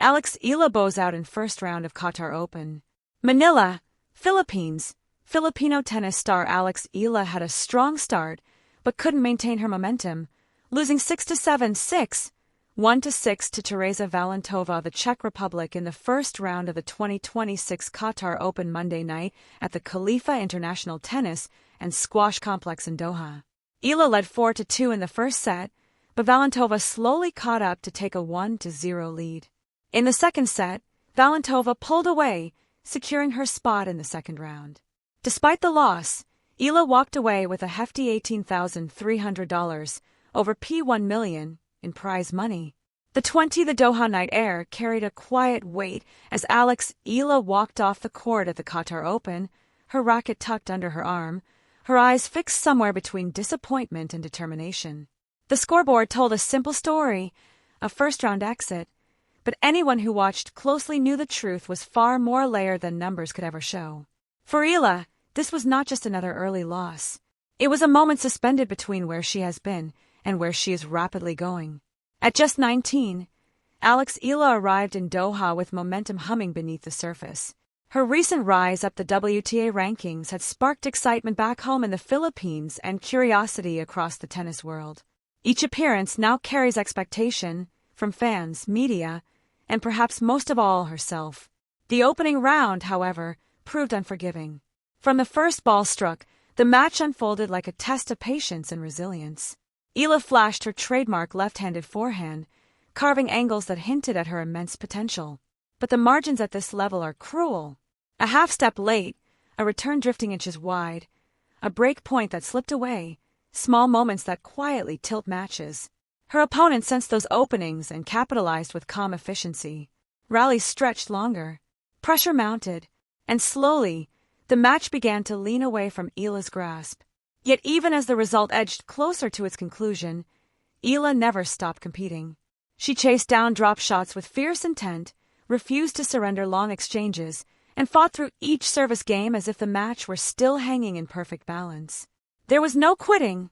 Alex Eala bows out in first round of Qatar Open. Manila, Philippines. Filipino tennis star Alex Eala had a strong start, but couldn't maintain her momentum, losing 6-7, 6, 1-6 to Teresa Valentova of the Czech Republic in the first round of the 2026 Qatar Open Monday night at the Khalifa International Tennis and Squash Complex in Doha. Eala led 4-2 in the first set, but Valentova slowly caught up to take a 1-0 lead. In the second set, Valentova pulled away, securing her spot in the second round. Despite the loss, Eala walked away with a hefty $18,300, over $1 million, in prize money. The Doha night air carried a quiet weight as Alex Eala walked off the court at the Qatar Open, her racket tucked under her arm, her eyes fixed somewhere between disappointment and determination. The scoreboard told a simple story, a first-round exit, but anyone who watched closely knew the truth was far more layered than numbers could ever show. For Eala, this was not just another early loss. It was a moment suspended between where she has been and where she is rapidly going. At just 19, Alex Eala arrived in Doha with momentum humming beneath the surface. Her recent rise up the WTA rankings had sparked excitement back home in the Philippines and curiosity across the tennis world. Each appearance now carries expectation from fans, media, and perhaps most of all herself. The opening round, however, proved unforgiving. From the first ball struck, the match unfolded like a test of patience and resilience. Eala flashed her trademark left-handed forehand, carving angles that hinted at her immense potential. But the margins at this level are cruel. A half step late, a return drifting inches wide, a break point that slipped away, small moments that quietly tilt matches. Her opponent sensed those openings and capitalized with calm efficiency. Rallies stretched longer. Pressure mounted, and slowly, the match began to lean away from Eala's grasp. Yet even as the result edged closer to its conclusion, Eala never stopped competing. She chased down drop shots with fierce intent, refused to surrender long exchanges, and fought through each service game as if the match were still hanging in perfect balance. There was no quitting,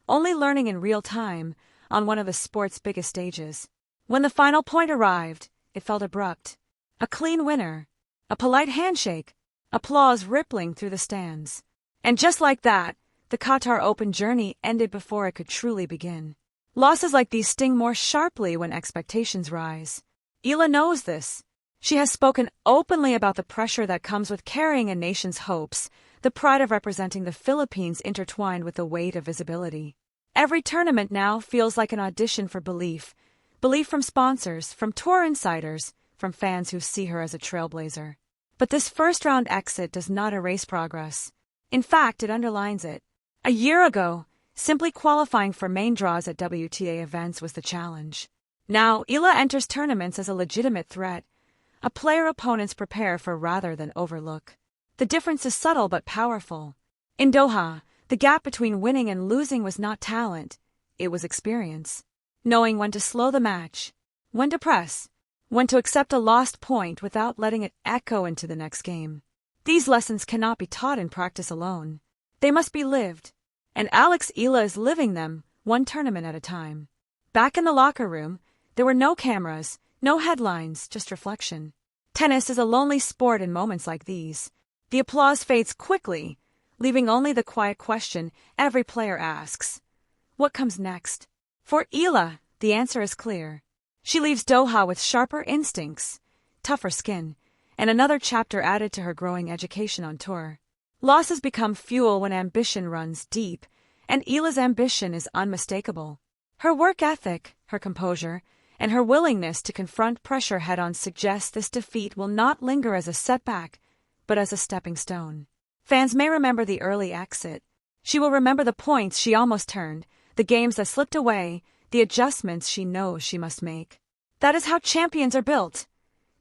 only learning in real time on one of the sport's biggest stages. When the final point arrived, it felt abrupt. A clean winner, a polite handshake, applause rippling through the stands. And just like that, the Qatar Open journey ended before it could truly begin. Losses like these sting more sharply when expectations rise. Eala knows this. She has spoken openly about the pressure that comes with carrying a nation's hopes, the pride of representing the Philippines intertwined with the weight of visibility. Every tournament now feels like an audition for belief. Belief from sponsors, from tour insiders, from fans who see her as a trailblazer. But this first-round exit does not erase progress. In fact, it underlines it. A year ago, simply qualifying for main draws at WTA events was the challenge. Now, Eala enters tournaments as a legitimate threat, a player opponents prepare for rather than overlook. The difference is subtle but powerful. In Doha, the gap between winning and losing was not talent, it was experience. Knowing when to slow the match, when to press, when to accept a lost point without letting it echo into the next game. These lessons cannot be taught in practice alone. They must be lived. And Alex Eala is living them, one tournament at a time. Back in the locker room, there were no cameras, no headlines, just reflection. Tennis is a lonely sport in moments like these. The applause fades quickly, leaving only the quiet question every player asks. What comes next? For Eala, the answer is clear. She leaves Doha with sharper instincts, tougher skin, and another chapter added to her growing education on tour. Losses become fuel when ambition runs deep, and Eala's ambition is unmistakable. Her work ethic, her composure, and her willingness to confront pressure head-on suggests this defeat will not linger as a setback, but as a stepping stone. Fans may remember the early exit. She will remember the points she almost turned, the games that slipped away, the adjustments she knows she must make. That is how champions are built.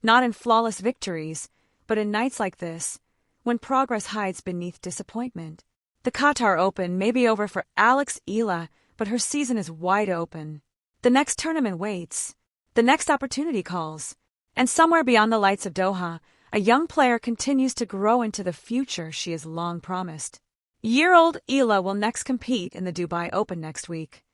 Not in flawless victories, but in nights like this, when progress hides beneath disappointment. The Qatar Open may be over for Alex Eala, but her season is wide open. The next tournament waits. The next opportunity calls. And somewhere beyond the lights of Doha, a young player continues to grow into the future she has long promised. Year-old Eala will next compete in the Dubai Open next week.